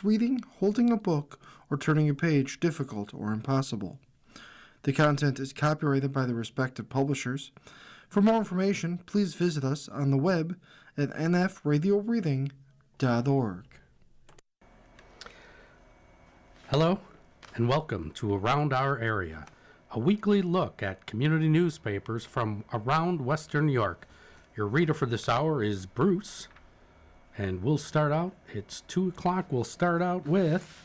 reading, holding a book, or turning a page difficult or impossible. The content is copyrighted by the respective publishers. For more information, please visit us on the web at nfradioreading.org. Hello, and welcome to Around Our Area, a weekly look at community newspapers from around Western New York. Your reader for this hour is Bruce, and we'll start out, it's 2 o'clock, we'll start out with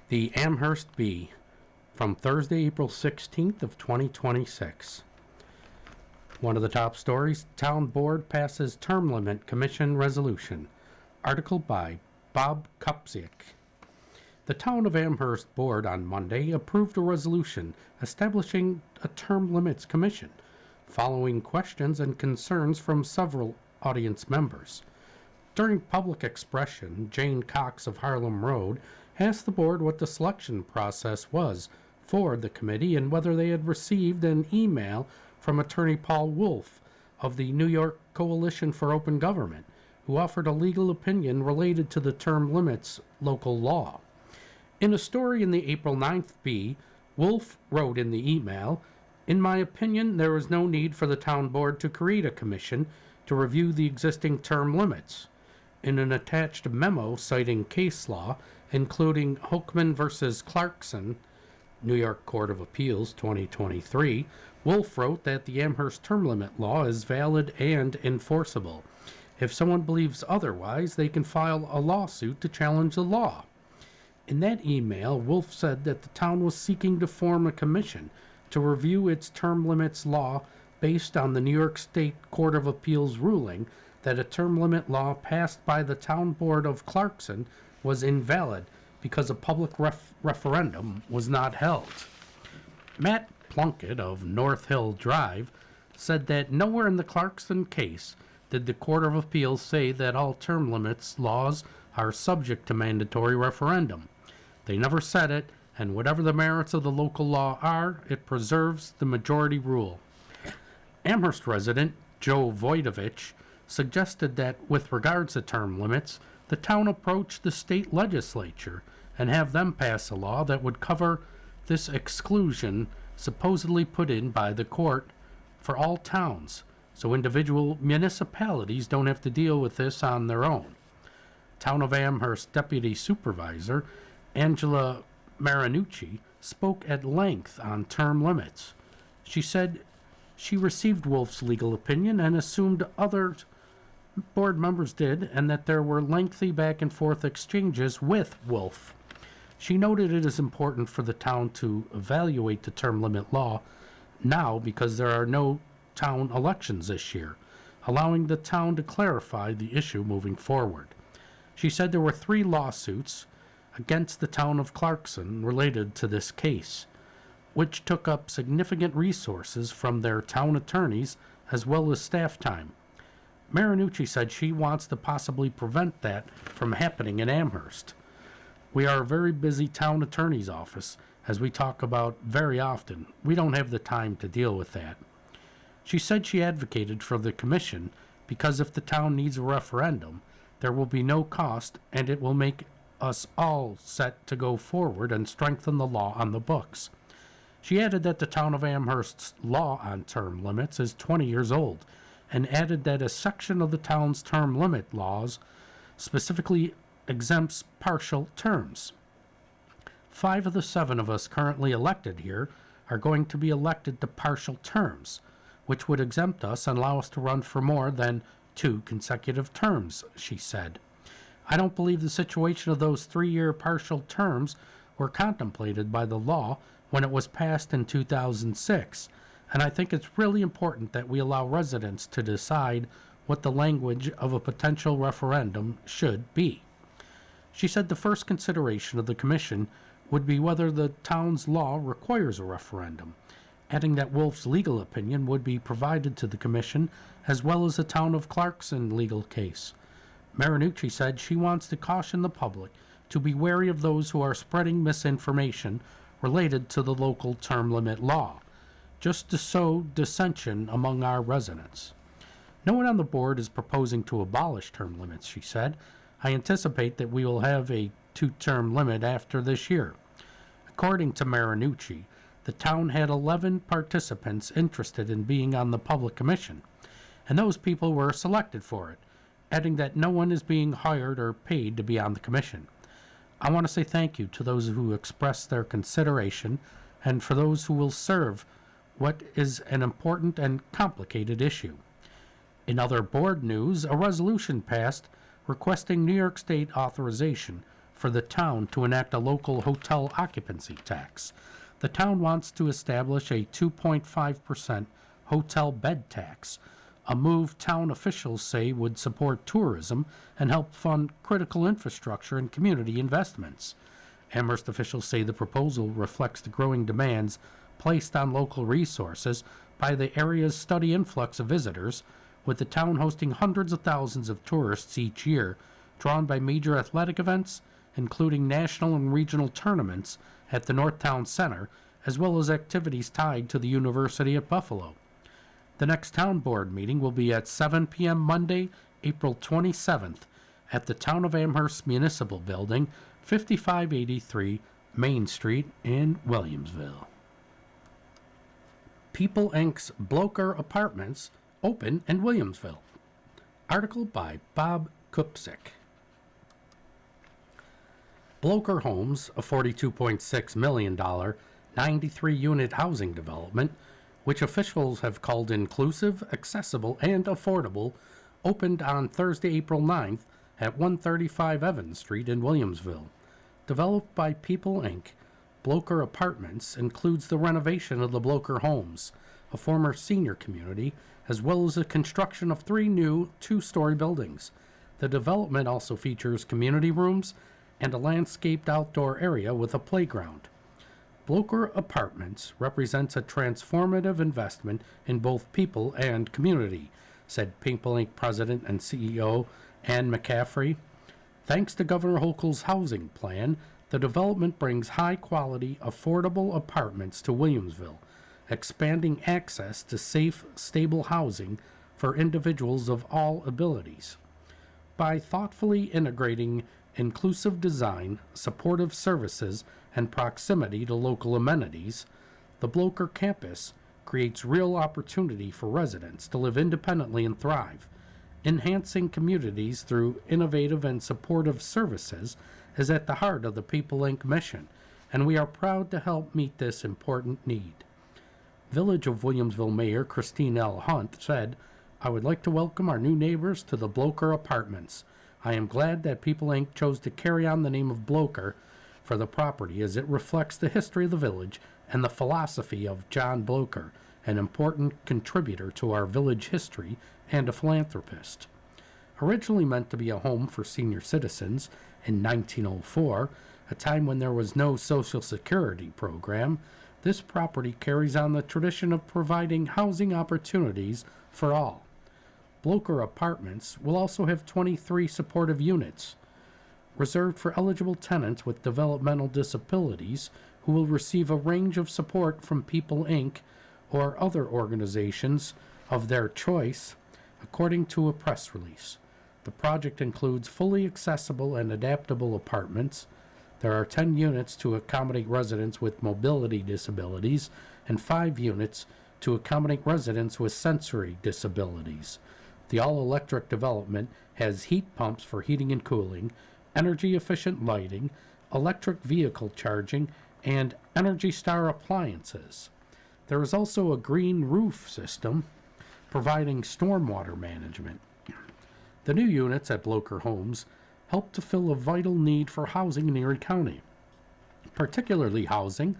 the Amherst Bee from Thursday, April 16th of 2026. One of the top stories, Town Board passes term limit commission resolution. Article by Bob Kupczyk. The Town of Amherst Board on Monday approved a resolution establishing a term limits commission, following questions and concerns from several audience members. During public expression, Jane Cox of Harlem Road asked the board what the selection process was for the committee and whether they had received an email from attorney Paul Wolf of the New York Coalition for Open Government, who offered a legal opinion related to the term limits local law. In a story in the April 9th Bee, Wolf wrote in the email, "In my opinion, there is no need for the town board to create a commission to review the existing term limits." In an attached memo citing case law, including Hochman versus Clarkson, New York Court of Appeals 2023, Wolf wrote that the Amherst term limit law is valid and enforceable. If someone believes otherwise, they can file a lawsuit to challenge the law. In that email, Wolf said that the town was seeking to form a commission to review its term limits law based on the New York State Court of Appeals ruling that a term limit law passed by the town board of Clarkson was invalid because a public referendum was not held. Matt Plunkett of North Hill Drive said that nowhere in the Clarkson case did the Court of Appeals say that all term limits laws are subject to mandatory referendum. They never said it, and whatever the merits of the local law are, it preserves the majority rule. Amherst resident Joe Voidovich suggested that with regards to term limits, the town approach the state legislature and have them pass a law that would cover this exclusion supposedly put in by the court for all towns, so individual municipalities don't have to deal with this on their own. Town of Amherst Deputy Supervisor Angela Marinucci spoke at length on term limits. She said she received Wolf's legal opinion and assumed other board members did, and that there were lengthy back and forth exchanges with Wolf. She noted it is important for the town to evaluate the term limit law now because there are no town elections this year, allowing the town to clarify the issue moving forward. She said there were 3 lawsuits against the town of Clarkson related to this case, which took up significant resources from their town attorneys as well as staff time. Marinucci said she wants to possibly prevent that from happening in Amherst. "We are a very busy town attorney's office, as we talk about very often. We don't have the time to deal with that." She said she advocated for the commission because if the town needs a referendum, there will be no cost and it will make us all set to go forward and strengthen the law on the books. She added that the town of Amherst's law on term limits is 20 years old, and added that a section of the town's term limit laws specifically exempts partial terms. 5 of the 7 of us currently elected here are going to be elected to partial terms, which would exempt us and allow us to run for more than 2 consecutive terms, she said. "I don't believe the situation of those 3-year partial terms were contemplated by the law when it was passed in 2006, and I think it's really important that we allow residents to decide what the language of a potential referendum should be." She said the first consideration of the commission would be whether the town's law requires a referendum, adding that Wolf's legal opinion would be provided to the commission as well as the town of Clarkson legal case. Marinucci said she wants to caution the public to be wary of those who are spreading misinformation related to the local term limit law, just to sow dissension among our residents. "No one on the board is proposing to abolish term limits," she said. "I anticipate that we will have a two-term limit after this year. According to Marinucci, the town had 11 participants interested in being on the public commission, and those people were selected for it, adding that no one is being hired or paid to be on the commission. I want to say thank you to those who expressed their consideration and for those who will serve what is an important and complicated issue. In other board news, a resolution passed requesting New York State authorization for the town to enact a local hotel occupancy tax. The town wants to establish a 2.5% hotel bed tax, a move town officials say would support tourism and help fund critical infrastructure and community investments. Amherst officials say the proposal reflects the growing demands placed on local resources by the area's steady influx of visitors, with the town hosting hundreds of thousands of tourists each year, drawn by major athletic events, including national and regional tournaments at the Northtowns Center, as well as activities tied to the University at Buffalo. The next town board meeting will be at 7 p.m. Monday, April 27th, at the Town of Amherst Municipal Building, 5583 Main Street in Williamsville. People Inc.'s Blocher Apartments open in Williamsville. Article by Bob Kupsik. Blocher Homes, a $42.6 million, 93-unit housing development, which officials have called inclusive, accessible, and affordable, opened on Thursday, April 9th at 135 Evans Street in Williamsville. Developed by People Inc., Blocher Apartments includes the renovation of the Blocher Homes, a former senior community, as well as the construction of 3 new 2-story buildings. The development also features community rooms and a landscaped outdoor area with a playground. Blocher Apartments represents a transformative investment in both people and community, said People Inc. President and CEO Ann McCaffrey. Thanks to Governor Hochul's housing plan, the development brings high-quality, affordable apartments to Williamsville, expanding access to safe, stable housing for individuals of all abilities. By thoughtfully integrating inclusive design, supportive services, and proximity to local amenities, the Blocher campus creates real opportunity for residents to live independently and thrive. Enhancing communities through innovative and supportive services is at the heart of the People Inc. mission, and we are proud to help meet this important need. Village of Williamsville Mayor Christine L. Hunt said, "I would like to welcome our new neighbors to the Blocher Apartments. I am glad that People Inc. chose to carry on the name of Blocher for the property, as it reflects the history of the village and the philosophy of John Blocher, an important contributor to our village history and a philanthropist." Originally meant to be a home for senior citizens in 1904, a time when there was no Social Security program, this property carries on the tradition of providing housing opportunities for all. Blocher Apartments will also have 23 supportive units, reserved for eligible tenants with developmental disabilities who will receive a range of support from People Inc. or other organizations of their choice, according to a press release. The project includes fully accessible and adaptable apartments. There are 10 units to accommodate residents with mobility disabilities and 5 units to accommodate residents with sensory disabilities. The all-electric development has heat pumps for heating and cooling, energy-efficient lighting, electric vehicle charging, and Energy Star appliances. There is also a green roof system providing stormwater management. The new units at Blocher Homes help to fill a vital need for housing in Erie County, particularly housing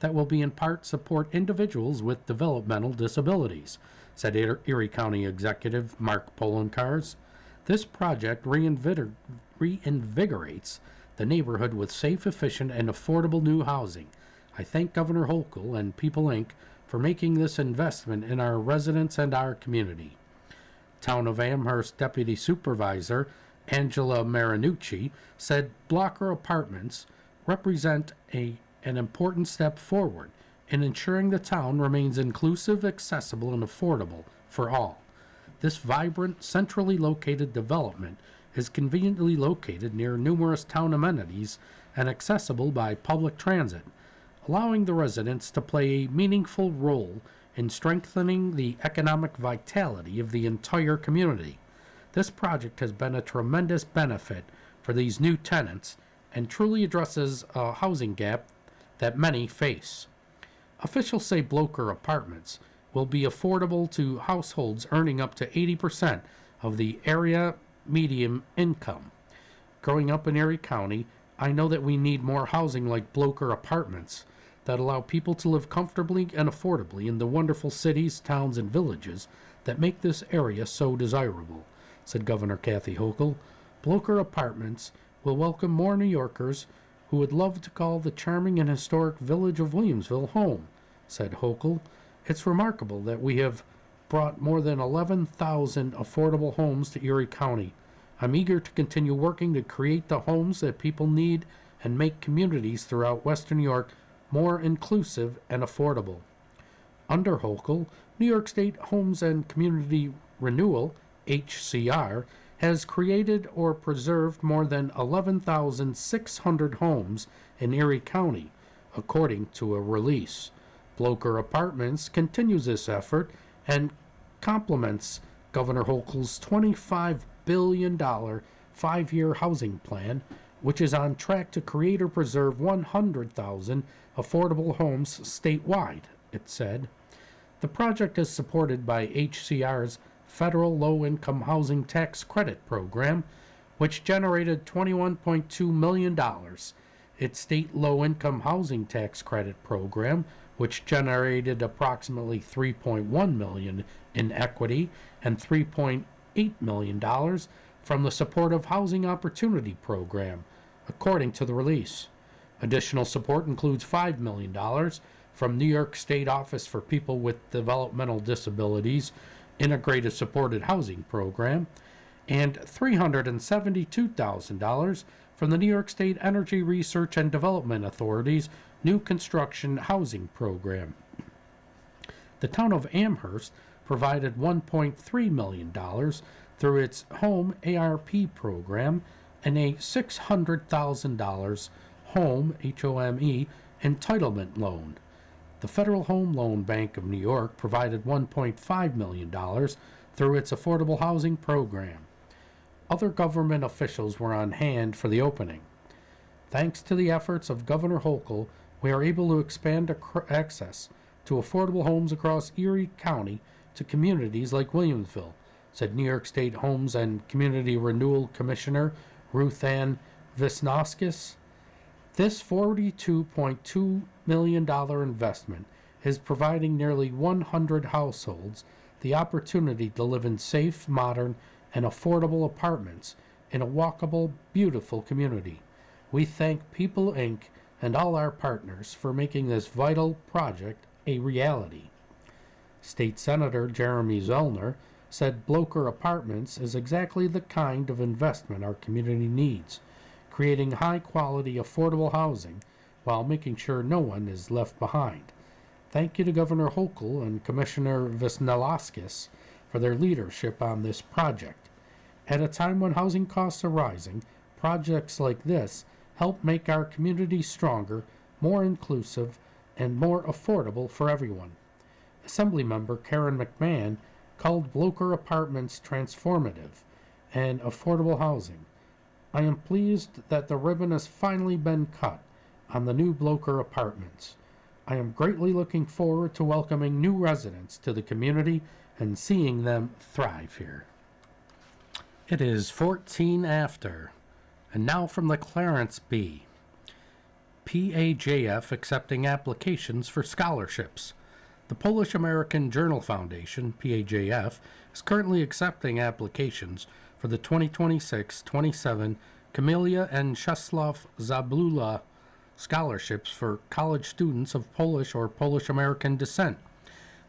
that will be in part support individuals with developmental disabilities, said Erie County Executive Mark Polenkars. This project reinvigorates the neighborhood with safe, efficient, and affordable new housing. I thank Governor Hochul and People Inc. for making this investment in our residents and our community. Town of Amherst Deputy Supervisor Angela Marinucci said Blocher Apartments represent an important step forward in ensuring the town remains inclusive, accessible, and affordable for all. This vibrant, centrally located development is conveniently located near numerous town amenities and accessible by public transit, allowing the residents to play a meaningful role in strengthening the economic vitality of the entire community. This project has been a tremendous benefit for these new tenants and truly addresses a housing gap that many face. Officials say Blocher Apartments will be affordable to households earning up to 80% of the area median income. Growing up in Erie County, I know that we need more housing like Blocher Apartments that allow people to live comfortably and affordably in the wonderful cities, towns, and villages that make this area so desirable, said Governor Kathy Hochul. Blocher Apartments will welcome more New Yorkers who would love to call the charming and historic village of Williamsville home, said Hochul. It's remarkable that we have brought more than 11,000 affordable homes to Erie County. I'm eager to continue working to create the homes that people need and make communities throughout Western New York more inclusive and affordable. Under Hochul, New York State Homes and Community Renewal, HCR, has created or preserved more than 11,600 homes in Erie County, according to a release. Blocher Apartments continues this effort and complements Governor Hochul's $25 billion five-year housing plan, which is on track to create or preserve 100,000 affordable homes statewide, it said. The project is supported by HCR's Federal Low-Income Housing Tax Credit Program, which generated $21.2 million. Its state low-income housing tax credit program, which generated approximately $3.1 million in equity and $3.8 million from the Supportive Housing Opportunity Program, according to the release. Additional support includes $5 million from New York State Office for People with Developmental Disabilities Integrated Supported Housing Program, and $372,000 from the New York State Energy Research and Development Authority's New Construction Housing Program. The town of Amherst provided $1.3 million through its Home ARP program and a $600,000 Home, HOME, entitlement loan. The Federal Home Loan Bank of New York provided $1.5 million through its affordable housing program. Other government officials were on hand for the opening. Thanks to the efforts of Governor Hochul, we are able to expand access to affordable homes across Erie County to communities like Williamsville, said New York State Homes and Community Renewal Commissioner Ruth Ann Wisniewski. This $42.2 million investment is providing nearly 100 households the opportunity to live in safe, modern, and affordable apartments in a walkable, beautiful community. We thank People Inc. and all our partners for making this vital project a reality. State Senator Jeremy Zellner said Blocher Apartments is exactly the kind of investment our community needs, creating high-quality, affordable housing while making sure no one is left behind. Thank you to Governor Hochul and Commissioner Wisniewski for their leadership on this project. At a time when housing costs are rising, projects like this help make our community stronger, more inclusive, and more affordable for everyone. Assemblymember Karen McMahon called Blocher Apartments transformative and affordable housing. I am pleased that the ribbon has finally been cut on the new Blocher Apartments. I am greatly looking forward to welcoming new residents to the community and seeing them thrive here. It is 14 after, and now from the Clarence Bee. PAJF accepting applications for scholarships. The Polish American Journal Foundation, PAJF, is currently accepting applications for the 2026-27 Kamila and Czesław Zabula scholarships for college students of Polish or Polish-American descent.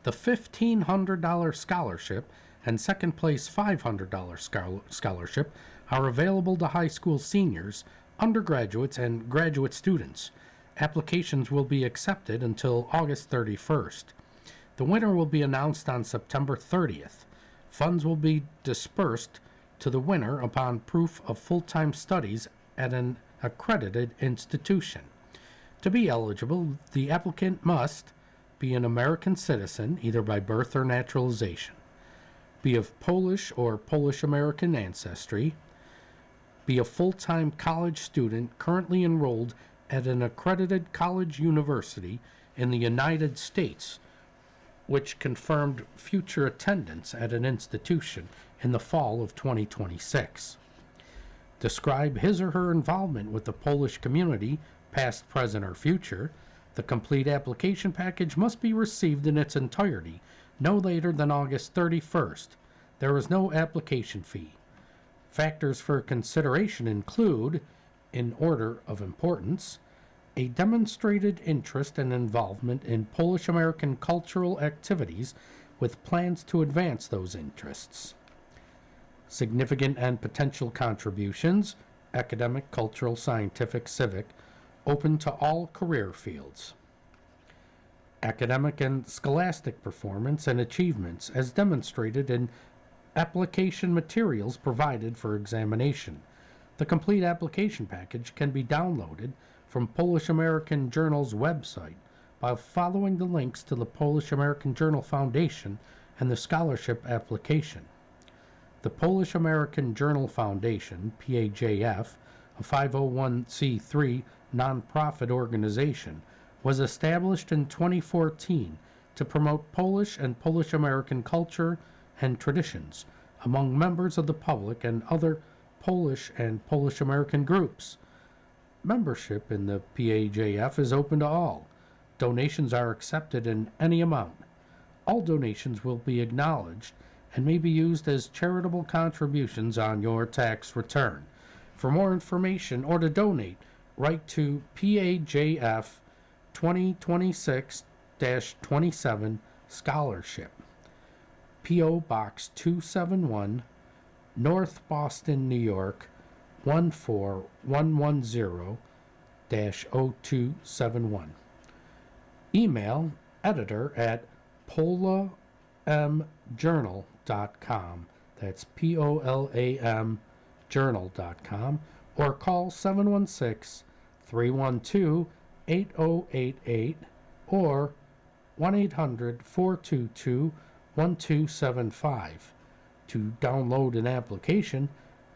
The $1,500 scholarship and second-place $500 scholarship are available to high school seniors, undergraduates, and graduate students. Applications will be accepted until August 31st. The winner will be announced on September 30th. Funds will be dispersed to the winner upon proof of full-time studies at an accredited institution. To be eligible, the applicant must be an American citizen, either by birth or naturalization, be of Polish or Polish-American ancestry, be a full-time college student currently enrolled at an accredited college university in the United States, which confirmed future attendance at an institution in the fall of 2026. Describe his or her involvement with the Polish community, past, present, or future. The complete application package must be received in its entirety no later than August 31st. There is no application fee. Factors for consideration include, in order of importance, a demonstrated interest and involvement in Polish-American cultural activities with plans to advance those interests. Significant and potential contributions, academic, cultural, scientific, civic, open to all career fields. Academic and scholastic performance and achievements as demonstrated in application materials provided for examination. The complete application package can be downloaded from Polish American Journal's website by following the links to the Polish American Journal Foundation and the scholarship application. The Polish American Journal Foundation, PAJF, a 501c3 nonprofit organization, was established in 2014 to promote Polish and Polish-American culture and traditions among members of the public and other Polish and Polish-American groups. Membership in the PAJF is open to all. Donations are accepted in any amount. All donations will be acknowledged and may be used as charitable contributions on your tax return. For more information or to donate, write to PAJF 2026-27 Scholarship, P.O. Box 271, North Boston, New York, 14110-0271. Email editor@polamjournal.com. That's POLAM journal.com, or call 716-312-8088 or 1-800-422-1275. To download an application,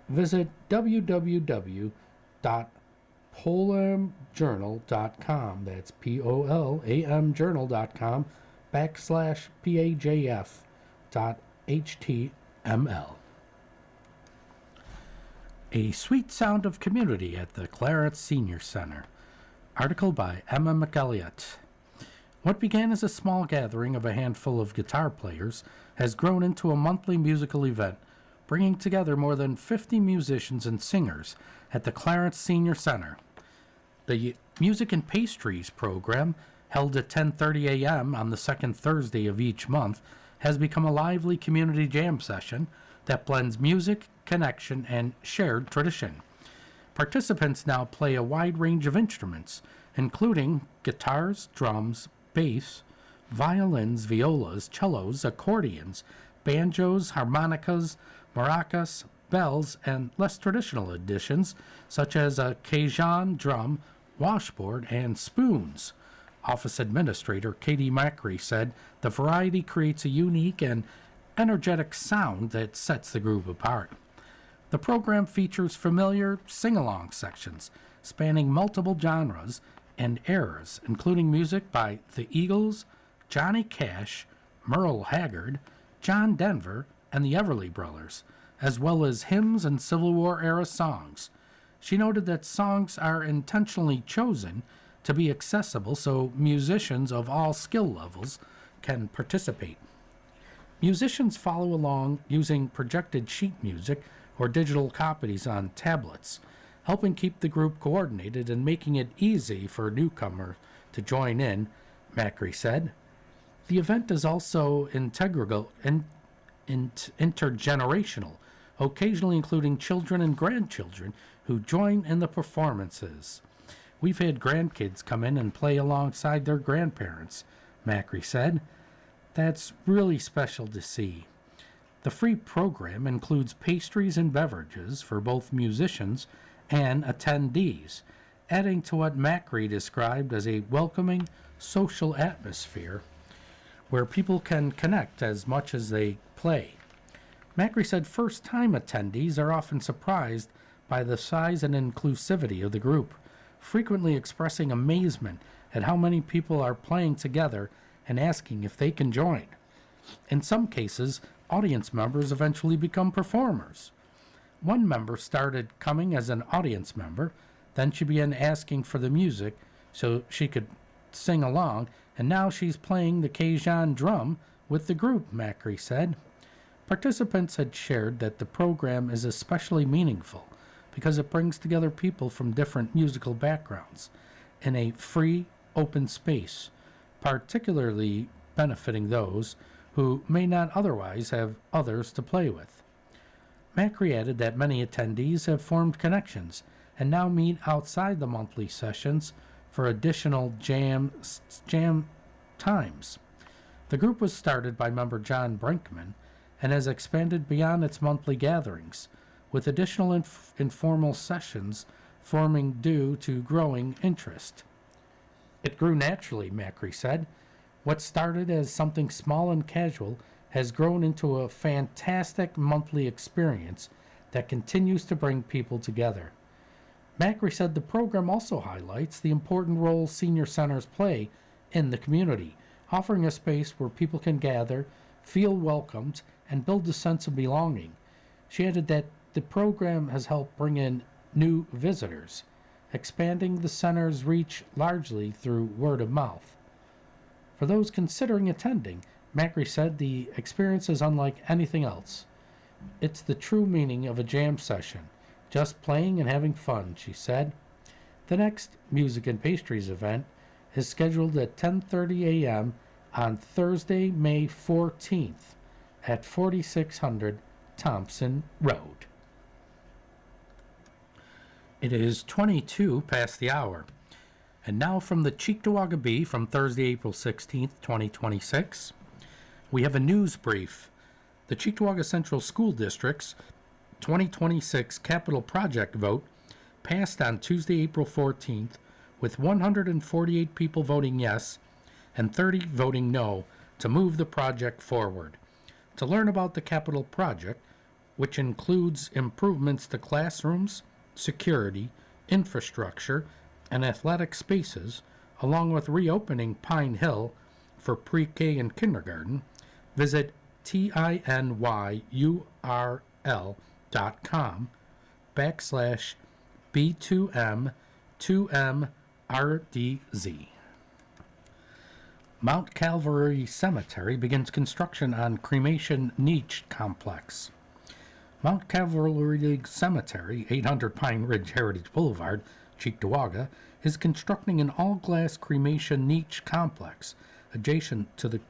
visit www.polamjournal.com. That's POLAM journal.com /PAJF.html. A Sweet Sound of Community at the Clarence Senior Center. Article by Emma McElliott. What began as a small gathering of a handful of guitar players has grown into a monthly musical event, bringing together more than 50 musicians and singers at the Clarence Senior Center. The Music and Pastries program, held at 10:30 a.m. on the second Thursday of each month, has become a lively community jam session that blends music, connection, and shared tradition. Participants now play a wide range of instruments, including guitars, drums, bass, violins, violas, cellos, accordions, banjos, harmonicas, maracas, bells, and less traditional additions such as a Cajun drum, washboard, and spoons. Office Administrator Katie Macri said the variety creates a unique and energetic sound that sets the group apart. The program features familiar sing-along sections spanning multiple genres and eras, including music by the Eagles, Johnny Cash, Merle Haggard, John Denver, and the Everly Brothers, as well as hymns and Civil War-era songs. She noted that songs are intentionally chosen to be accessible so musicians of all skill levels can participate. Musicians follow along using projected sheet music or digital copies on tablets, helping keep the group coordinated and making it easy for a newcomer to join in, Macri said. The event is also intergenerational, occasionally including children and grandchildren who join in the performances. We've had grandkids come in and play alongside their grandparents, Macri said. That's really special to see. The free program includes pastries and beverages for both musicians and attendees, adding to what Macri described as a welcoming social atmosphere where people can connect as much as they play. Macri said first-time attendees are often surprised by the size and inclusivity of the group, frequently expressing amazement at how many people are playing together and asking if they can join. In some cases, audience members eventually become performers. One member started coming as an audience member, then she began asking for the music so she could sing along, and now she's playing the Cajun drum with the group, Macri said. Participants had shared that the program is especially meaningful because it brings together people from different musical backgrounds in a free, open space, particularly benefiting those who may not otherwise have others to play with. Macri added that many attendees have formed connections and now meet outside the monthly sessions for additional jam times. The group was started by member John Brinkman and has expanded beyond its monthly gatherings, with additional informal sessions forming due to growing interest. It grew naturally, Macri said. What started as something small and casual has grown into a fantastic monthly experience that continues to bring people together. Macri said the program also highlights the important role senior centers play in the community, offering a space where people can gather, feel welcomed, and build a sense of belonging. She added that the program has helped bring in new visitors, expanding the center's reach largely through word of mouth. For those considering attending, Macri said the experience is unlike anything else. It's the true meaning of a jam session, just playing and having fun, she said. The next Music and Pastries event is scheduled at 10:30 a.m. on Thursday, May 14th at 4600 Thompson Road. It is 22 past the hour. And now from the Cheektowaga Bee from Thursday, April 16th, 2026, we have a news brief. The Cheektowaga Central School District's 2026 capital project vote passed on Tuesday, April 14th, with 148 people voting yes and 30 voting no to move the project forward. To learn about the capital project, which includes improvements to classrooms, security, infrastructure, and athletic spaces, along with reopening Pine Hill for pre-K and kindergarten, visit tinyurl.com/B2M2MRDZ. Mount Calvary Cemetery begins construction on cremation niche complex. Mount Calvary Cemetery, 800 Pine Ridge Heritage Boulevard, Cheektowaga, is constructing an all-glass cremation niche complex adjacent to the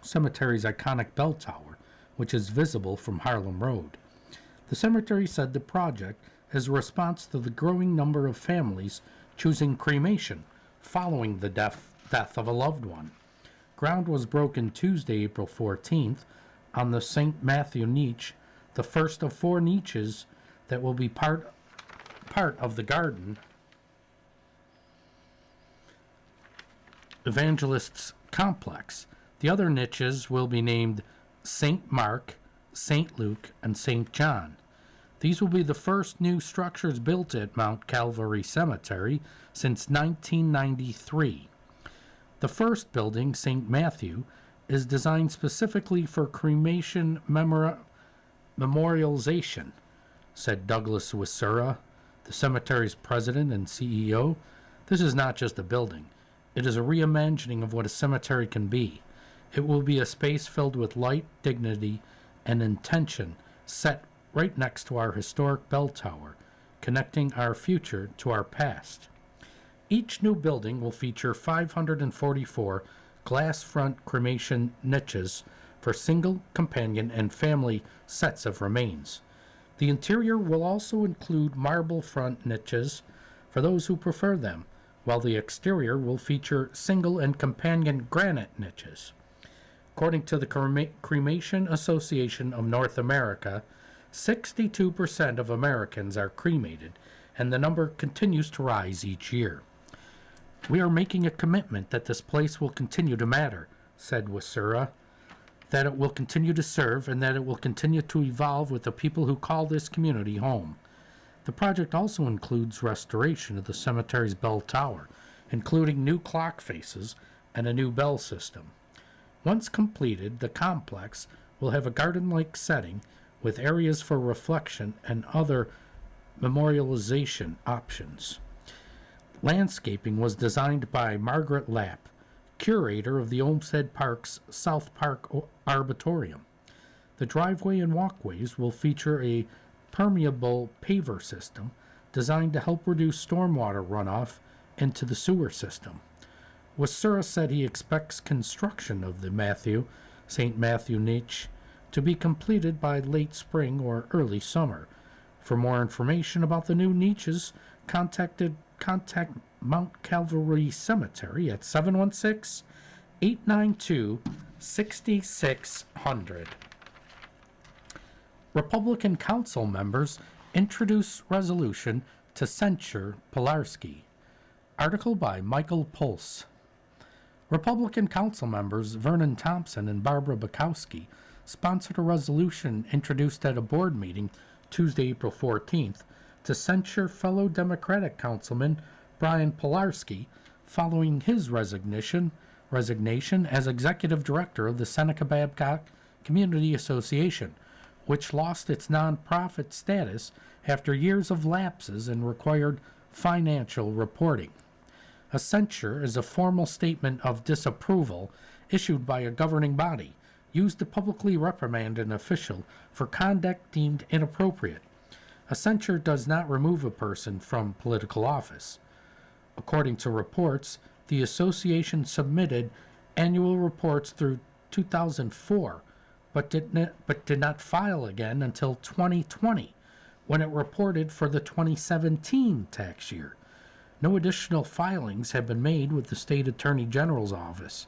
cemetery's iconic bell tower, which is visible from Harlem Road. The cemetery said the project is a response to the growing number of families choosing cremation following the death of a loved one. Ground was broken Tuesday, April 14th, on the St. Matthew niche, the first of 4 niches that will be part of the Garden Evangelists Complex. The other niches will be named St. Mark, St. Luke, and St. John. These will be the first new structures built at Mount Calvary Cemetery since 1993. The first building, St. Matthew, is designed specifically for cremation memorialization, said Douglas Wisura, the cemetery's president and CEO. This is not just a building. It is a reimagining of what a cemetery can be. It will be a space filled with light, dignity, and intention, set right next to our historic bell tower, connecting our future to our past. Each new building will feature 544 glass front cremation niches for single, companion, and family sets of remains. The interior will also include marble front niches for those who prefer them, while the exterior will feature single and companion granite niches. According to the Cremation Association of North America, 62% of Americans are cremated, and the number continues to rise each year. "We are making a commitment that this place will continue to matter," said Wasura, "that it will continue to serve, and that it will continue to evolve with the people who call this community home." The project also includes restoration of the cemetery's bell tower, including new clock faces and a new bell system. Once completed, the complex will have a garden-like setting with areas for reflection and other memorialization options. Landscaping was designed by Margaret Lapp, curator of the Olmsted Park's South Park Arboretum. The driveway and walkways will feature a permeable paver system designed to help reduce stormwater runoff into the sewer system. Wasura said he expects construction of the St. Matthew niche to be completed by late spring or early summer. For more information about the new niches, contact Mount Calvary Cemetery at 716-892-6600. Republican council members introduce resolution to censure Pilarski. Article by Michael Pulse. Republican council members Vernon Thompson and Barbara Bukowski sponsored a resolution introduced at a board meeting Tuesday, April 14th, to censure fellow Democratic councilman Brian Pilarski following his resignation as executive director of the Seneca Babcock Community Association, which lost its nonprofit status after years of lapses and required financial reporting. A censure is a formal statement of disapproval issued by a governing body, used to publicly reprimand an official for conduct deemed inappropriate. A censure does not remove a person from political office. According to reports, the association submitted annual reports through 2004, but did not file again until 2020, when it reported for the 2017 tax year. No additional filings have been made with the State Attorney General's office.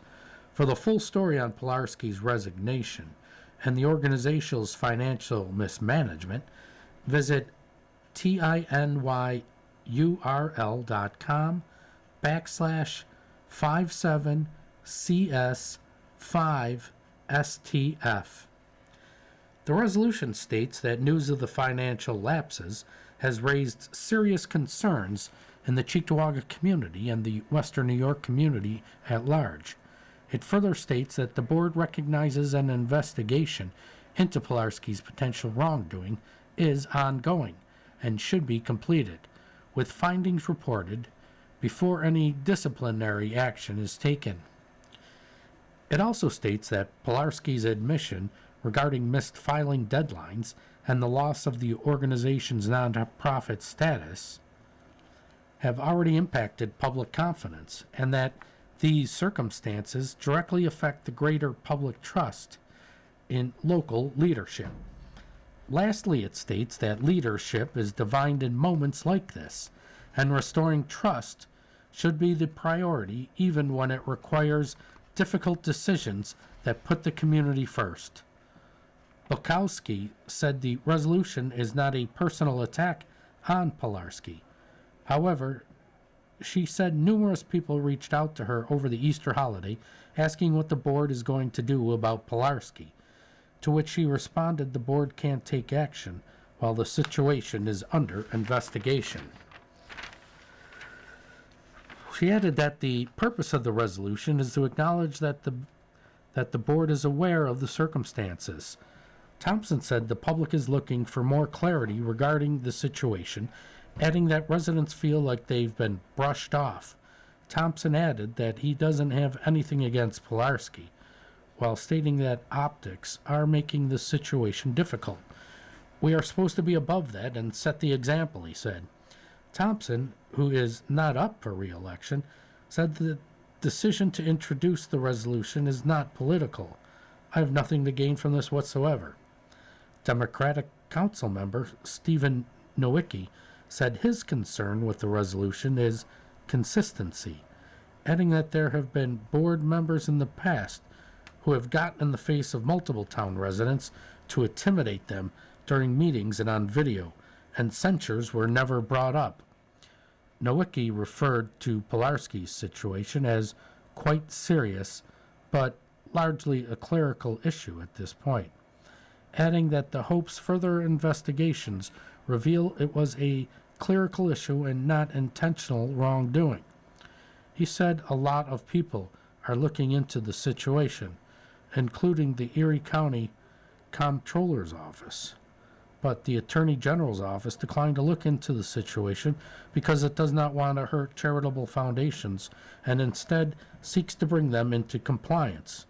For the full story on Pilarski's resignation and the organization's financial mismanagement, visit tinyurl.com/57CS5STF. The resolution states that news of the financial lapses has raised serious concerns in the Cheektowaga community and the Western New York community at large. It further states that the board recognizes an investigation into Pilarski's potential wrongdoing is ongoing and should be completed, with findings reported before any disciplinary action is taken. It also states that Pilarski's admission regarding missed filing deadlines and the loss of the organization's nonprofit status have already impacted public confidence, and that these circumstances directly affect the greater public trust in local leadership. Lastly, it states that leadership is divined in moments like this, and restoring trust should be the priority even when it requires difficult decisions that put the community first. Bukowski said the resolution is not a personal attack on Pilarski. However, she said numerous people reached out to her over the Easter holiday asking what the board is going to do about Pilarski, to which she responded the board can't take action while the situation is under investigation. She added that the purpose of the resolution is to acknowledge that the board is aware of the circumstances. Thompson said the public is looking for more clarity regarding the situation, adding that residents feel like they've been brushed off. Thompson added that he doesn't have anything against Pilarski, while stating that optics are making the situation difficult. "We are supposed to be above that and set the example," he said. Thompson, who is not up for re-election, said the decision to introduce the resolution is not political. "I have nothing to gain from this whatsoever." Democratic Council member Stephen Nowicki said his concern with the resolution is consistency, adding that there have been board members in the past who have gotten in the face of multiple town residents to intimidate them during meetings and on video, and censures were never brought up. Nowicki referred to Pilarski's situation as quite serious, but largely a clerical issue at this point, adding that the Hope's further investigations reveal it was a clerical issue and not intentional wrongdoing. He said a lot of people are looking into the situation, including the Erie County Comptroller's Office. But the Attorney General's office declined to look into the situation because it does not want to hurt charitable foundations and instead seeks to bring them into compliance.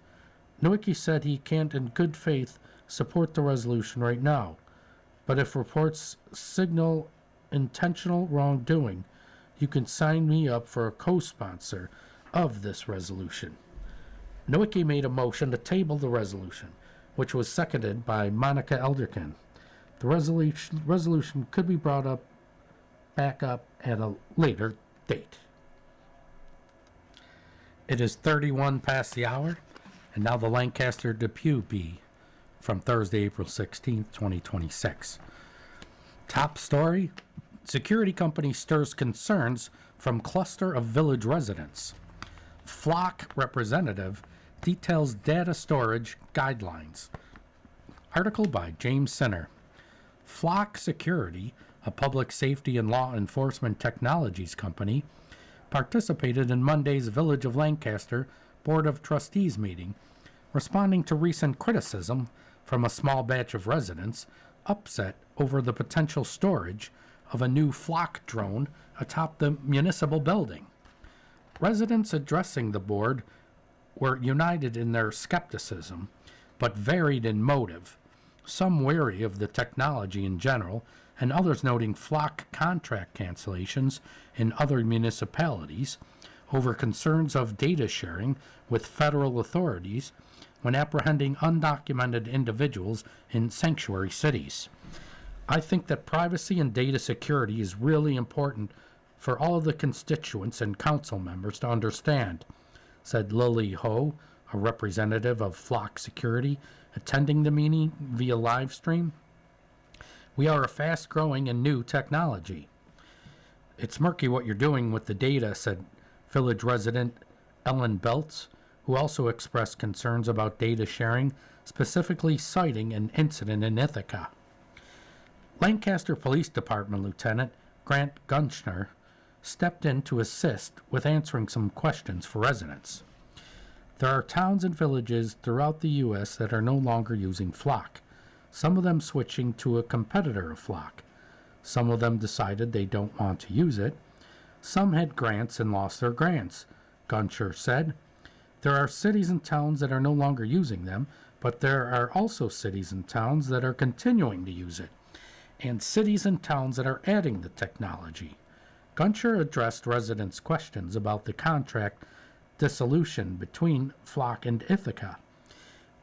Nowicki said he can't in good faith support the resolution right now, but if reports signal intentional wrongdoing, you can sign me up for a co-sponsor of this resolution. Nowicki made a motion to table the resolution, which was seconded by Monica Elderkin. The resolution could be brought back up at a later date. It is 31 past the hour, and now the Lancaster Depew Bee from Thursday, April 16th, 2026. Top story: security company stirs concerns from cluster of village residents. Flock representative details data storage guidelines. Article by James Sinner. Flock Security, a public safety and law enforcement technologies company, participated in Monday's Village of Lancaster Board of Trustees meeting, responding to recent criticism from a small batch of residents upset over the potential storage of a new Flock drone atop the municipal building. Residents addressing the board were united in their skepticism, but varied in motive, some wary of the technology in general, and others noting Flock contract cancellations in other municipalities over concerns of data sharing with federal authorities when apprehending undocumented individuals in sanctuary cities. I think that privacy and data security is really important for all of the constituents and council members to understand, said Lily Ho, a representative of Flock Security, attending the meeting via live stream. We are a fast-growing and new technology. It's murky what you're doing with the data, said village resident Ellen Beltz, who also expressed concerns about data sharing, specifically citing an incident in Ithaca. Lancaster Police Department Lieutenant Grant Gunschner stepped in to assist with answering some questions for residents. There are towns and villages throughout the U.S. that are no longer using Flock, some of them switching to a competitor of Flock. Some of them decided they don't want to use it. Some had grants and lost their grants, Gunschner said. There are cities and towns that are no longer using them, but there are also cities and towns that are continuing to use it, and cities and towns that are adding the technology. Gunschner addressed residents' questions about the contract dissolution between Flock and Ithaca.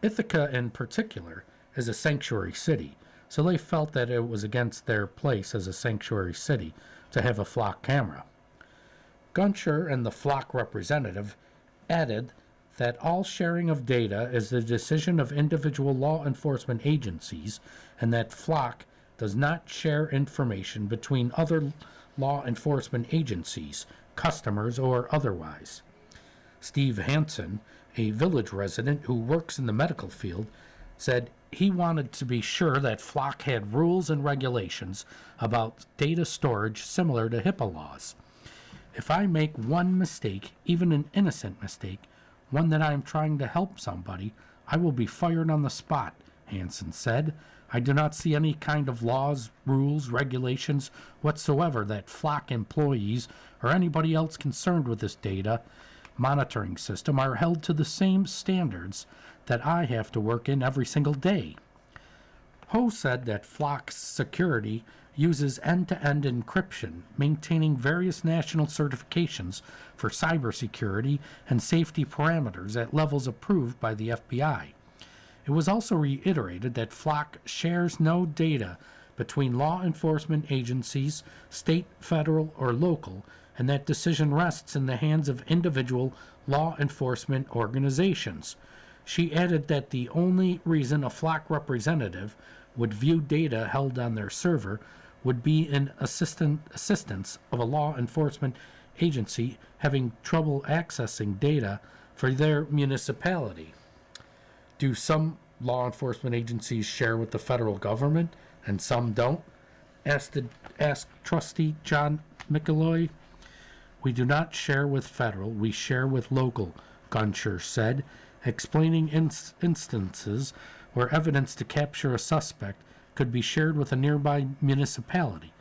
Ithaca, in particular, is a sanctuary city, so they felt that it was against their place as a sanctuary city to have a Flock camera. Gunschner and the Flock representative added that all sharing of data is the decision of individual law enforcement agencies and that Flock does not share information between other law enforcement agencies, customers, or otherwise. Steve Hansen, a village resident who works in the medical field, said he wanted to be sure that Flock had rules and regulations about data storage similar to HIPAA laws. If I make one mistake, even an innocent mistake, one that I am trying to help somebody, I will be fired on the spot, Hansen said. I do not see any kind of laws, rules, regulations whatsoever that Flock employees or anybody else concerned with this data monitoring system are held to the same standards that I have to work in every single day. Ho said that Flock's security uses end-to-end encryption, maintaining various national certifications for cybersecurity and safety parameters at levels approved by the FBI. It was also reiterated that Flock shares no data between law enforcement agencies, state, federal, or local, and that decision rests in the hands of individual law enforcement organizations. She added that the only reason a flock representative would view data held on their server would be in assistance of a law enforcement agency having trouble accessing data for their municipality. Do some law enforcement agencies share with the federal government and some don't? Asked Trustee John McElroy. We do not share with federal, we share with local, Guncher said, explaining instances where evidence to capture a suspect could be shared with a nearby municipality,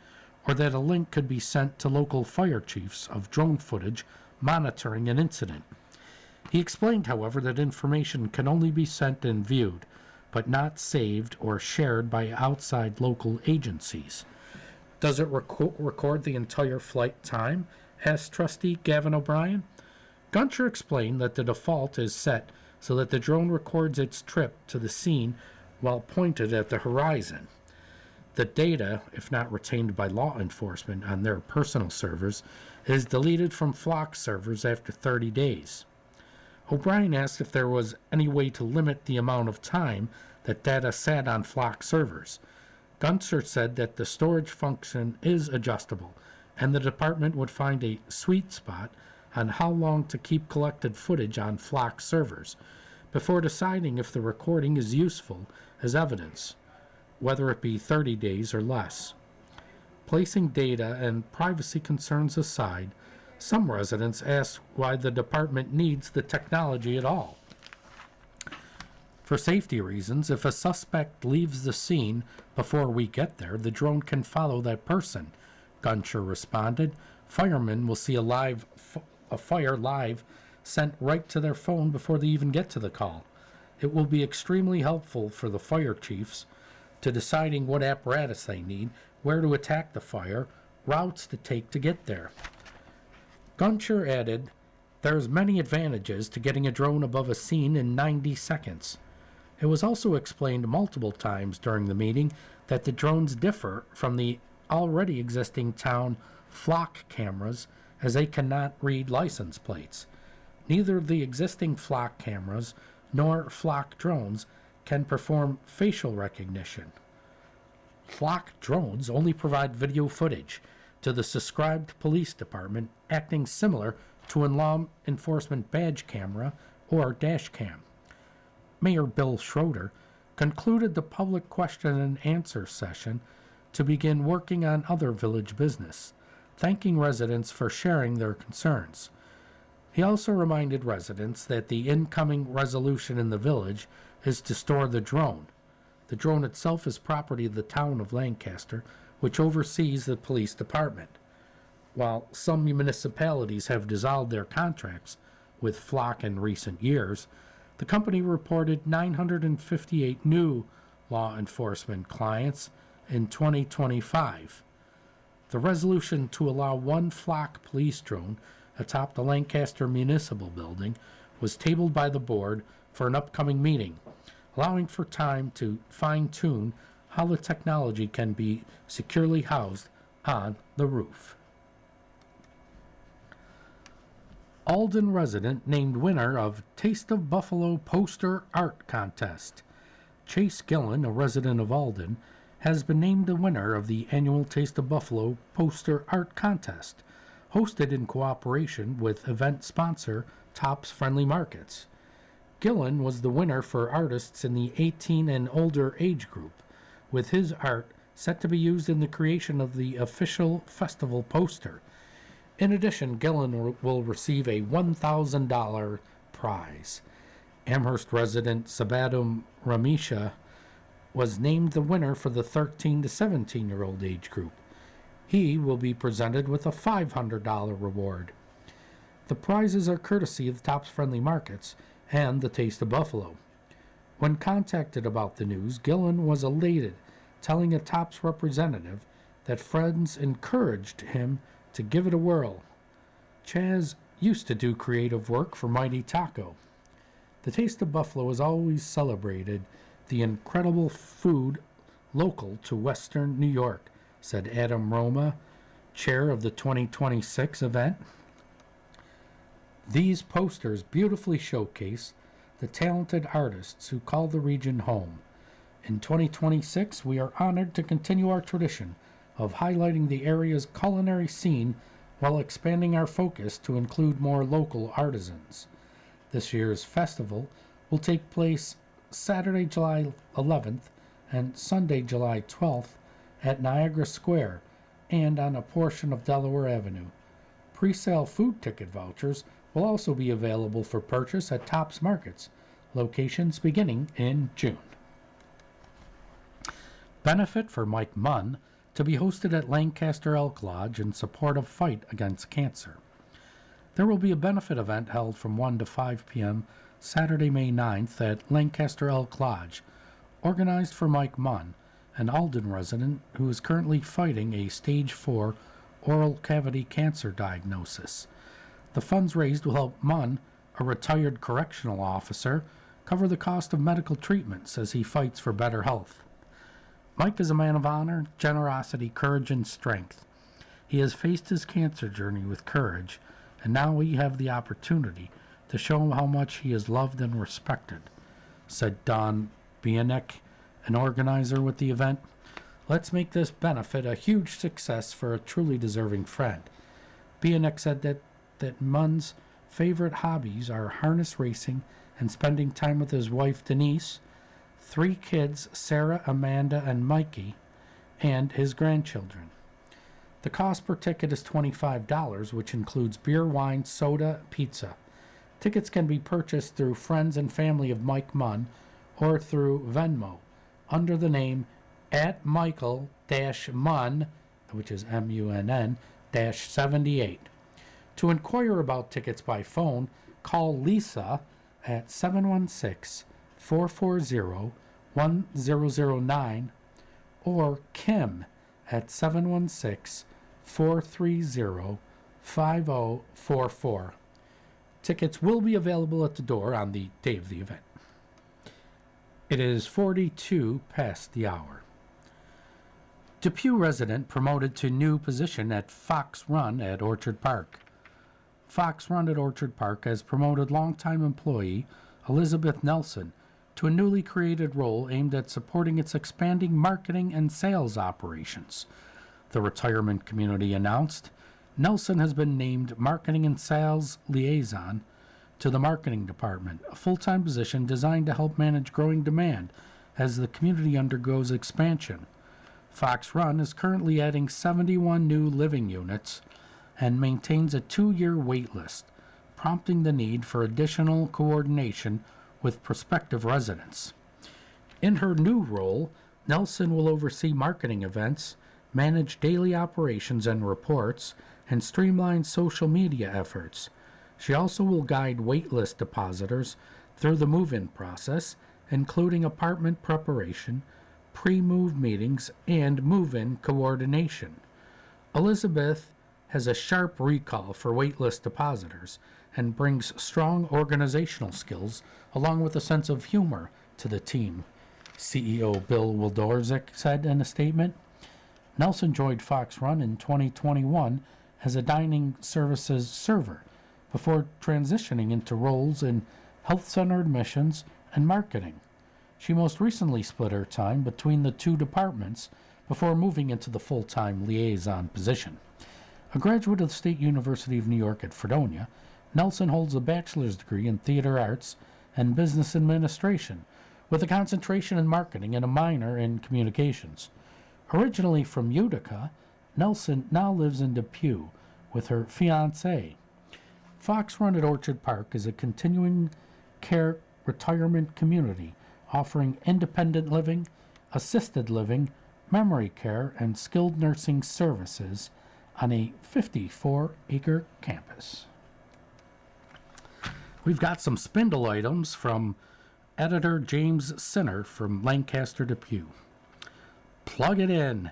or that a link could be sent to local fire chiefs of drone footage monitoring an incident. He explained, however, that information can only be sent and viewed, but not saved or shared by outside local agencies. Does it record the entire flight time? Asked Trustee Gavin O'Brien. Guncher explained that the default is set so that the drone records its trip to the scene while pointed at the horizon. The data, if not retained by law enforcement on their personal servers, is deleted from Flock servers after 30 days. O'Brien asked if there was any way to limit the amount of time that data sat on Flock servers. Gunter said that the storage function is adjustable, and the department would find a sweet spot on how long to keep collected footage on Flock servers before deciding if the recording is useful as evidence, whether it be 30 days or less. Placing data and privacy concerns aside, some residents ask why the department needs the technology at all. For safety reasons, if a suspect leaves the scene before we get there, the drone can follow that person, Guncher responded. Firemen will see a fire live sent right to their phone before they even get to the call. It will be extremely helpful for the fire chiefs to deciding what apparatus they need, where to attack the fire, routes to take to get there. Guncher added, there's many advantages to getting a drone above a scene in 90 seconds. It was also explained multiple times during the meeting that the drones differ from the already existing town flock cameras as they cannot read license plates. Neither the existing flock cameras nor flock drones can perform facial recognition. Flock drones only provide video footage to the subscribed police department, acting similar to a law enforcement badge camera or dash cam. Mayor Bill Schroeder concluded the public question and answer session to begin working on other village business, thanking residents for sharing their concerns. He also reminded residents that the incoming resolution in the village is to store the drone. The drone itself is property of the town of Lancaster, which oversees the police department. While some municipalities have dissolved their contracts with Flock in recent years, the company reported 958 new law enforcement clients in 2025. The resolution to allow one Flock police drone atop the Lancaster Municipal Building was tabled by the board for an upcoming meeting, allowing for time to fine-tune how the technology can be securely housed on the roof. Alden resident named winner of Taste of Buffalo Poster Art Contest. Chase Gillen, a resident of Alden, has been named the winner of the annual Taste of Buffalo Poster Art Contest, hosted in cooperation with event sponsor Tops Friendly Markets. Gillen was the winner for artists in the 18 and older age group, with his art set to be used in the creation of the official festival poster. In addition, Gillen will receive a $1,000 prize. Amherst resident Sabadum Ramisha was named the winner for the 13 to 17-year-old age group. He will be presented with a $500 reward. The prizes are courtesy of the Tops Friendly Markets and the Taste of Buffalo. When contacted about the news, Gillen was elated, telling a Tops representative that friends encouraged him to give it a whirl. Chaz used to do creative work for Mighty Taco. The Taste of Buffalo has always celebrated the incredible food local to Western New York, said Adam Roma, chair of the 2026 event. These posters beautifully showcase the talented artists who call the region home. In 2026, we are honored to continue our tradition of highlighting the area's culinary scene while expanding our focus to include more local artisans. This year's festival will take place Saturday, July 11th and Sunday, July 12th at Niagara Square and on a portion of Delaware Avenue. Pre-sale food ticket vouchers will also be available for purchase at Tops Markets, locations beginning in June. Benefit for Mike Munn to be hosted at Lancaster Elk Lodge in support of fight against cancer. There will be a benefit event held from 1 to 5 p.m. Saturday, May 9th at Lancaster Elk Lodge, organized for Mike Munn, an Alden resident who is currently fighting a stage 4 oral cavity cancer diagnosis. The funds raised will help Munn, a retired correctional officer, cover the cost of medical treatments as he fights for better health. Mike is a man of honor, generosity, courage, and strength. He has faced his cancer journey with courage, and now we have the opportunity to show him how much he is loved and respected, said Don Bianek, an organizer with the event. Let's make this benefit a huge success for a truly deserving friend. Bianek said that Munn's favorite hobbies are harness racing and spending time with his wife Denise, 3 kids, Sarah, Amanda, and Mikey, and his grandchildren. The cost per ticket is $25, which includes beer, wine, soda, pizza. Tickets can be purchased through friends and family of Mike Munn or through Venmo under the name @Michael-Munn, which is MUNN-78. To inquire about tickets by phone, call Lisa at 716-440-1009 or Kim at 716-430-5044. Tickets will be available at the door on the day of the event. It is 42 past the hour. Depew resident promoted to new position at Fox Run at Orchard Park. Fox Run at Orchard Park has promoted longtime employee Elizabeth Nelson to a newly created role aimed at supporting its expanding marketing and sales operations. The retirement community announced Nelson has been named Marketing and Sales Liaison to the Marketing Department, a full-time position designed to help manage growing demand as the community undergoes expansion. Fox Run is currently adding 71 new living units and maintains a 2-year wait list, prompting the need for additional coordination with prospective residents. In her new role, Nelson will oversee marketing events, manage daily operations and reports, and streamline social media efforts. She also will guide waitlist depositors through the move-in process, including apartment preparation, pre-move meetings, and move-in coordination. Elizabeth has a sharp recall for waitlist depositors and brings strong organizational skills along with a sense of humor to the team, CEO Bill Wildorzik said in a statement. Nelson joined Fox Run in 2021 as a dining services server before transitioning into roles in health center admissions and marketing. She most recently split her time between the 2 departments before moving into the full-time liaison position. A graduate of the State University of New York at Fredonia, Nelson holds a bachelor's degree in theater arts and business administration with a concentration in marketing and a minor in communications. Originally from Utica, Nelson now lives in Depew with her fiancé. Fox Run at Orchard Park is a continuing care retirement community offering independent living, assisted living, memory care, and skilled nursing services on a 54-acre campus. We've got some spindle items from editor James Sinner from Lancaster Depew. Plug it in.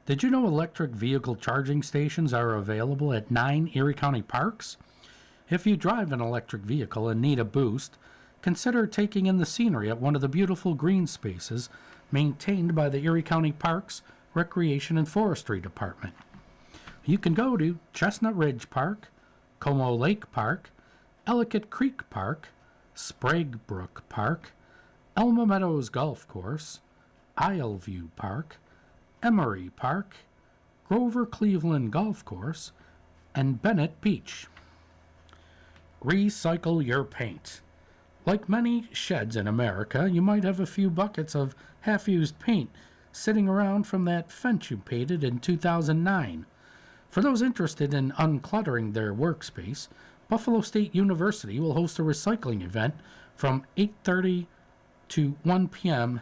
Did you know electric vehicle charging stations are available at 9 Erie County parks? If you drive an electric vehicle and need a boost, consider taking in the scenery at one of the beautiful green spaces maintained by the Erie County Parks, Recreation and Forestry Department. You can go to Chestnut Ridge Park, Como Lake Park, Ellicott Creek Park, Spraguebrook Park, Elma Meadows Golf Course, Isleview Park, Emery Park, Grover Cleveland Golf Course, and Bennett Beach. Recycle your paint. Like many sheds in America, you might have a few buckets of half-used paint sitting around from that fence you painted in 2009. For those interested in uncluttering their workspace, Buffalo State University will host a recycling event from 8:30 to 1 p.m.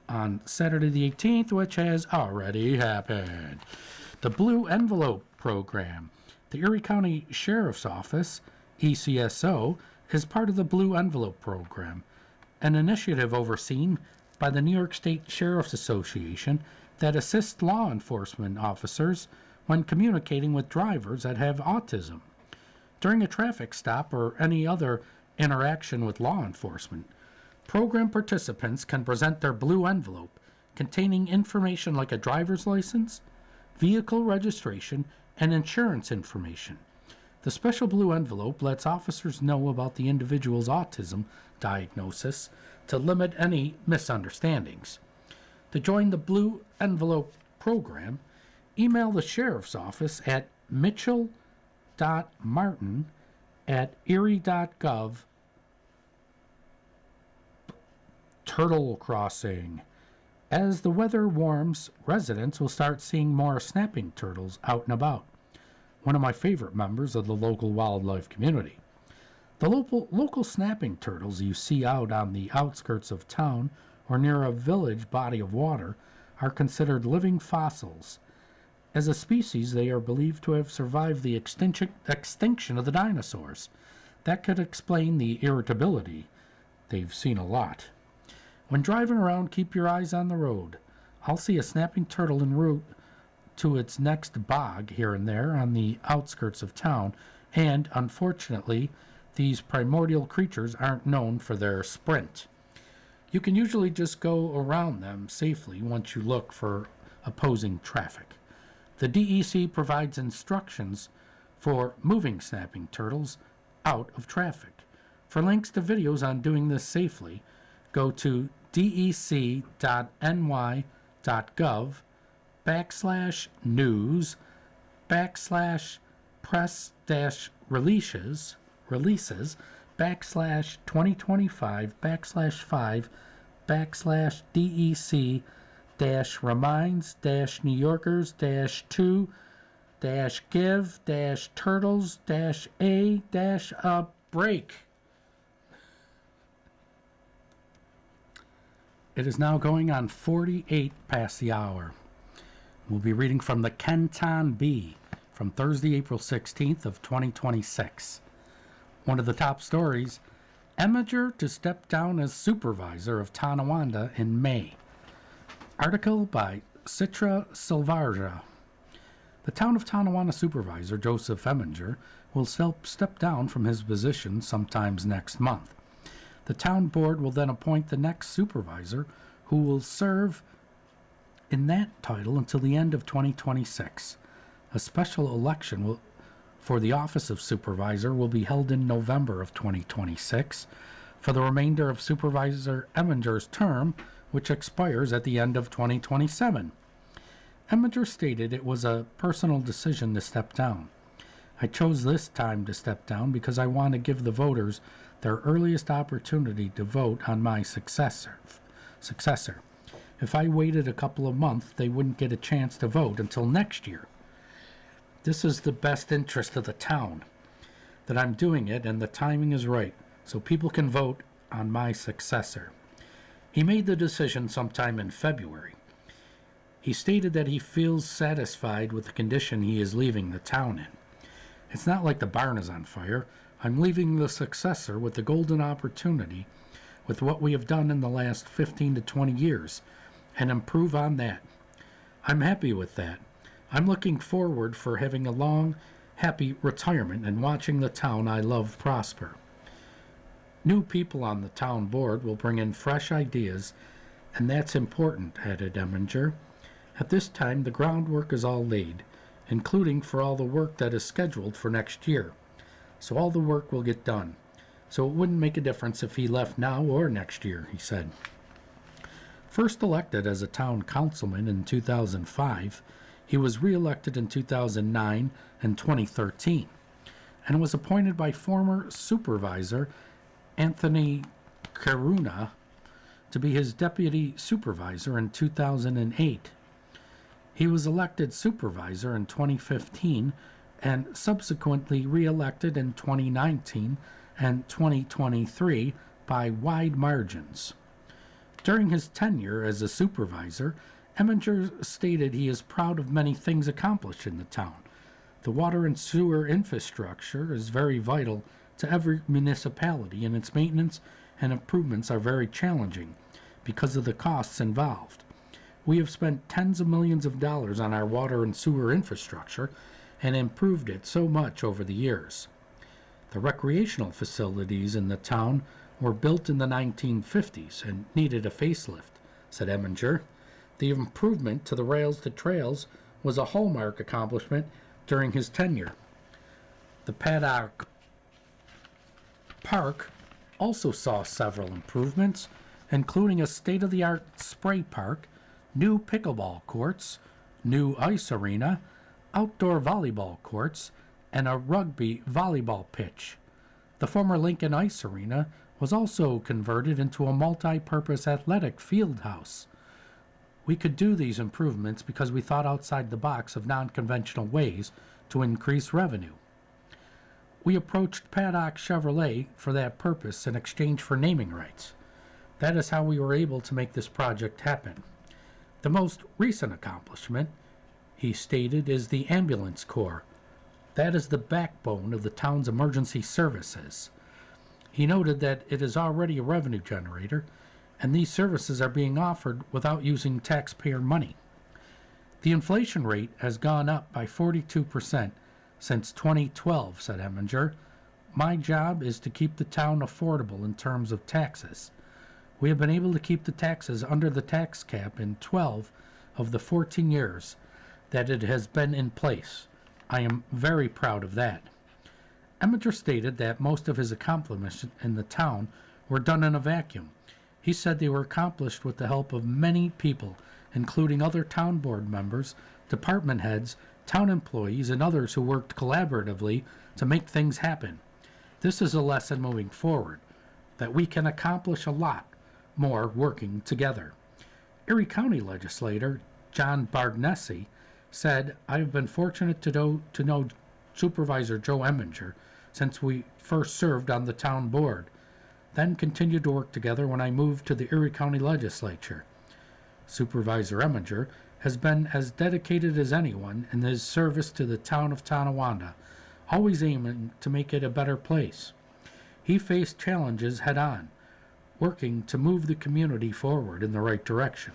on Saturday the 18th, which has already happened. The Blue Envelope Program. The Erie County Sheriff's Office, ECSO, is part of the Blue Envelope Program, an initiative overseen by the New York State Sheriff's Association that assists law enforcement officers when communicating with drivers that have autism. During a traffic stop or any other interaction with law enforcement, program participants can present their blue envelope containing information like a driver's license, vehicle registration, and insurance information. The special blue envelope lets officers know about the individual's autism diagnosis to limit any misunderstandings. To join the Blue Envelope program, email the Sheriff's Office at mitchell.martin@erie.gov. Turtle crossing. As the weather warms, residents will start seeing more snapping turtles out and about. One of my favorite members of the local wildlife community. The local snapping turtles you see out on the outskirts of town or near a village body of water are considered living fossils. As a species, they are believed to have survived the extinction of the dinosaurs. That could explain the irritability. They've seen a lot. When driving around, keep your eyes on the road. I'll see a snapping turtle en route to its next bog here and there on the outskirts of town, and unfortunately, these primordial creatures aren't known for their sprint. You can usually just go around them safely once you look for opposing traffic. The DEC provides instructions for moving snapping turtles out of traffic. For links to videos on doing this safely, go to dec/news/press-releases/2025/5/DEC-reminds-New Yorkers-2-give-turtles-a-a break. It is now going on 48 past the hour. We'll be reading from the Kenton Bee from Thursday, April 16th of 2026. One of the top stories, Eminger to step down as supervisor of Tonawanda in May. Article by Citra Silvarja. The town of Tonawanda supervisor, Joseph Eminger, will step down from his position sometimes next month. The town board will then appoint the next supervisor, who will serve in that title until the end of 2026. A special election for the office of supervisor will be held in November of 2026 for the remainder of Supervisor Eminger's term, which expires at the end of 2027. Eminger stated it was a personal decision to step down. I chose this time to step down because I want to give the voters their earliest opportunity to vote on my successor. If I waited a couple of months, they wouldn't get a chance to vote until next year. This is the best interest of the town, that I'm doing it and the timing is right, so people can vote on my successor. He made the decision sometime in February. He stated that he feels satisfied with the condition he is leaving the town in. It's not like the barn is on fire. I'm leaving the successor with the golden opportunity with what we have done in the last 15 to 20 years and improve on that. I'm happy with that. I'm looking forward for having a long, happy retirement and watching the town I love prosper. New people on the town board will bring in fresh ideas, and that's important, added Eminger. At this time, the groundwork is all laid, including for all the work that is scheduled for next year. So all the work will get done. so it wouldn't make a difference if he left now or next year, he said. First elected as a town councilman in 2005, he was re-elected in 2009 and 2013, and was appointed by former supervisor Anthony Karuna to be his deputy supervisor in 2008. He was elected supervisor in 2015 and subsequently re-elected in 2019 and 2023 by wide margins. During his tenure as a supervisor, Eminger stated he is proud of many things accomplished in the town. The water and sewer infrastructure is very vital to every municipality, and its maintenance and improvements are very challenging because of the costs involved. We have spent tens of millions of dollars on our water and sewer infrastructure and improved it so much over the years. The recreational facilities in the town were built in the 1950s and needed a facelift, said Eminger. The improvement to the rails to trails was a hallmark accomplishment during his tenure. The Paddock Park also saw several improvements, including a state-of-the-art spray park, new pickleball courts, new ice arena, outdoor volleyball courts, and a rugby volleyball pitch. The former Lincoln Ice Arena was also converted into a multi-purpose athletic field house. We could do these improvements because we thought outside the box of non-conventional ways to increase revenue. We approached Paddock Chevrolet for that purpose in exchange for naming rights. That is how we were able to make this project happen. The most recent accomplishment, he stated, is the ambulance corps. That is the backbone of the town's emergency services. He noted that it is already a revenue generator, and these services are being offered without using taxpayer money. The inflation rate has gone up by 42% since 2012, said Eminger. My job is to keep the town affordable in terms of taxes. We have been able to keep the taxes under the tax cap in 12 of the 14 years that it has been in place. I am very proud of that. Eminger stated that most of his accomplishments in the town were done in a vacuum. He said they were accomplished with the help of many people, including other town board members, department heads, town employees, and others who worked collaboratively to make things happen. This is a lesson moving forward, that we can accomplish a lot more working together. Erie County legislator John Bargnesi said, I have been fortunate to know Supervisor Joe Eminger since we first served on the town board, then continued to work together when I moved to the Erie County Legislature. Supervisor Eminger has been as dedicated as anyone in his service to the town of Tonawanda, always aiming to make it a better place. He faced challenges head-on, working to move the community forward in the right direction.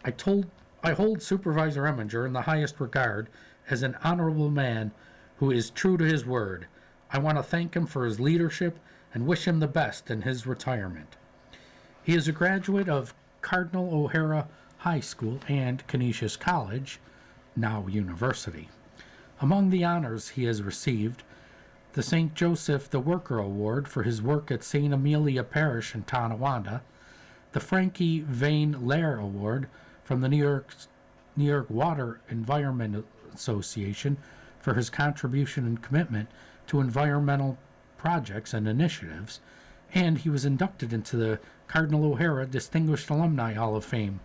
I hold Supervisor Eminger in the highest regard as an honorable man who is true to his word. I want to thank him for his leadership and wish him the best in his retirement. He is a graduate of Cardinal O'Hara High School and Canisius College, now University. Among the honors he has received, the St. Joseph the Worker Award for his work at St. Amelia Parish in Tonawanda, the Frankie Vane Lair Award from the New York Water Environment Association for his contribution and commitment to environmental projects and initiatives, and he was inducted into the Cardinal O'Hara Distinguished Alumni Hall of Fame.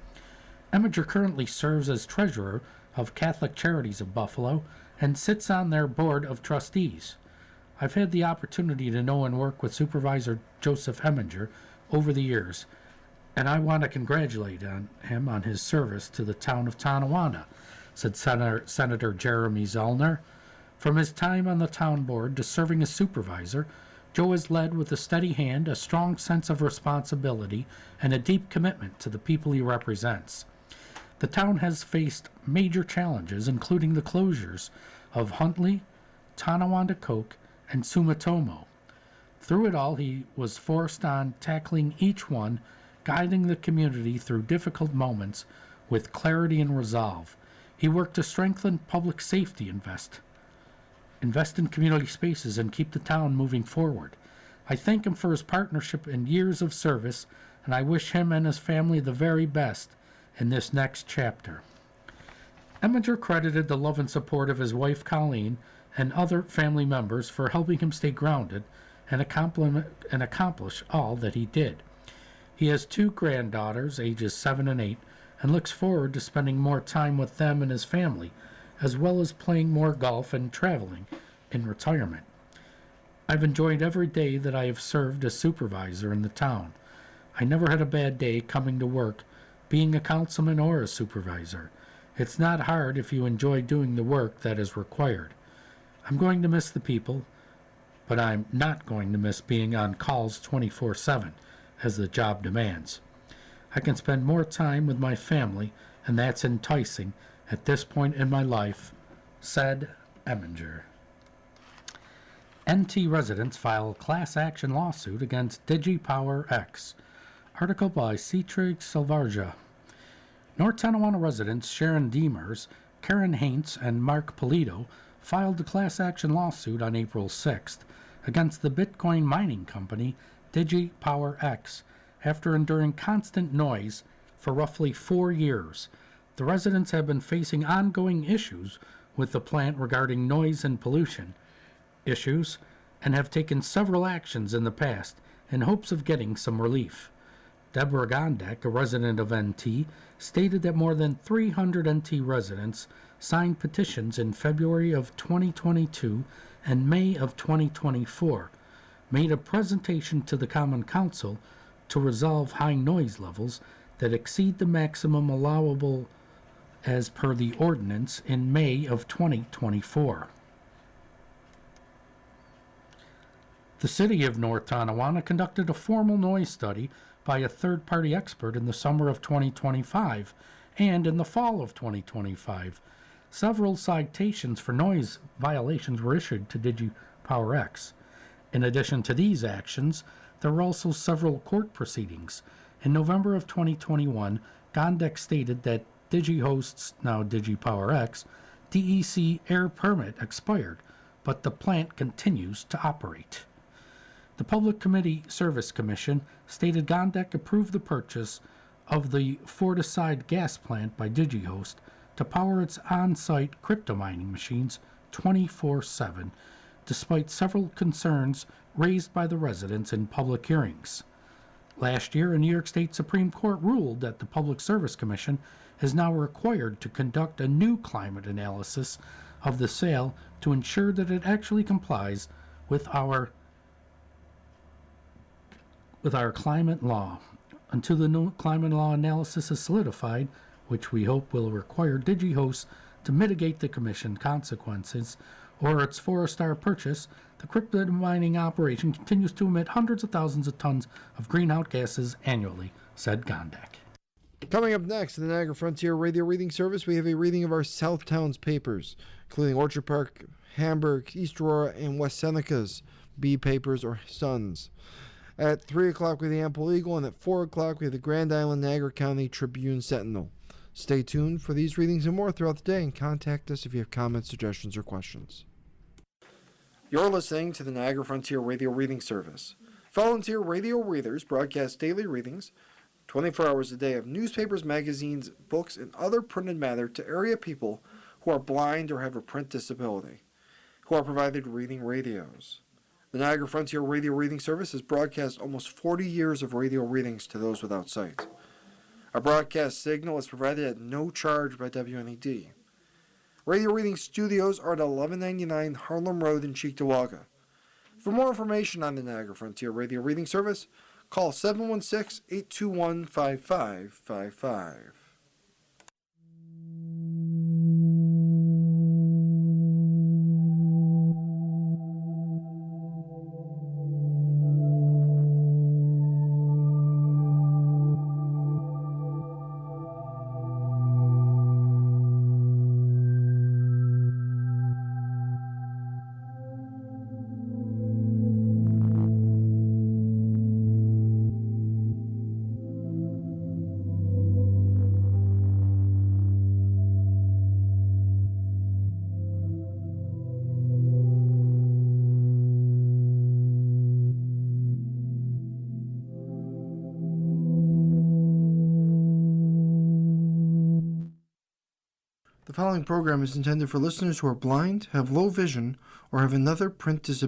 Eminger currently serves as treasurer of Catholic Charities of Buffalo and sits on their board of trustees. I've had the opportunity to know and work with Supervisor Joseph Eminger over the years, and I want to congratulate him on his service to the town of Tonawanda, said Senator Jeremy Zellner. From his time on the town board to serving as supervisor, Joe has led with a steady hand, a strong sense of responsibility, and a deep commitment to the people he represents. The town has faced major challenges, including the closures of Huntley, Tonawanda Coke, and Sumitomo. Through it all, he was forced on tackling each one, guiding the community through difficult moments with clarity and resolve. He worked to strengthen public safety, invest in community spaces, and keep the town moving forward. I thank him for his partnership and years of service, and I wish him and his family the very best in this next chapter. Eminger credited the love and support of his wife Colleen and other family members for helping him stay grounded and accomplish all that he did. He has 2 granddaughters, ages 7 and 8, and looks forward to spending more time with them and his family, as well as playing more golf and traveling in retirement. I've enjoyed every day that I have served as supervisor in the town. I never had a bad day coming to work, being a councilman or a supervisor. It's not hard if you enjoy doing the work that is required. I'm going to miss the people, but I'm not going to miss being on calls 24/7, as the job demands. I can spend more time with my family, and that's enticing at this point in my life, said Eminger. NT residents file class action lawsuit against DigiPower X. Article by Citrig Silvarja. North Tonawanda residents Sharon Demers, Karen Haints, and Mark Polito filed a class action lawsuit on April 6th against the Bitcoin mining company DigiPower X after enduring constant noise for roughly 4 years. The residents have been facing ongoing issues with the plant regarding noise and pollution issues and have taken several actions in the past in hopes of getting some relief. Deborah Gondek, a resident of NT, stated that more than 300 NT residents signed petitions in February of 2022 and May of 2024, made a presentation to the Common Council to resolve high noise levels that exceed the maximum allowable as per the ordinance in May of 2024. The city of North Tonawanda conducted a formal noise study by a third-party expert in the summer of 2025 and in the fall of 2025. Several citations for noise violations were issued to DigiPower X. In addition to these actions, there were also several court proceedings. In November of 2021, Gondek stated that DigiHost's, now DigiPower X, DEC air permit expired, but the plant continues to operate. The Public Committee Service Commission stated Gondek approved the purchase of the Fortiside gas plant by DigiHost to power its on-site crypto mining machines 24/7, despite several concerns raised by the residents in public hearings. Last year, a New York State Supreme Court ruled that the Public Service Commission is now required to conduct a new climate analysis of the sale to ensure that it actually complies with our climate law. Until the new climate law analysis is solidified, which we hope will require DigiHost to mitigate the commission consequences, or its four-star purchase, the crypto mining operation continues to emit hundreds of thousands of tons of greenhouse gases annually, said Gondek. Coming up next in the Niagara Frontier Radio Reading Service, we have a reading of our South Towns papers, including Orchard Park, Hamburg, East Aurora, and West Seneca's B papers or Sons. At 3 o'clock, we have the Ample Eagle, and at 4 o'clock, we have the Grand Island Niagara County Tribune Sentinel. Stay tuned for these readings and more throughout the day, and contact us if you have comments, suggestions, or questions. You're listening to the Niagara Frontier Radio Reading Service. Volunteer radio readers broadcast daily readings, 24 hours a day, of newspapers, magazines, books, and other printed matter to area people who are blind or have a print disability, who are provided reading radios. The Niagara Frontier Radio Reading Service has broadcast almost 40 years of radio readings to those without sight. Our broadcast signal is provided at no charge by WNED. Radio Reading Studios are at 1199 Harlem Road in Cheektowaga. For more information on the Niagara Frontier Radio Reading Service, call 716-821-5555. The following program is intended for listeners who are blind, have low vision, or have another print disability.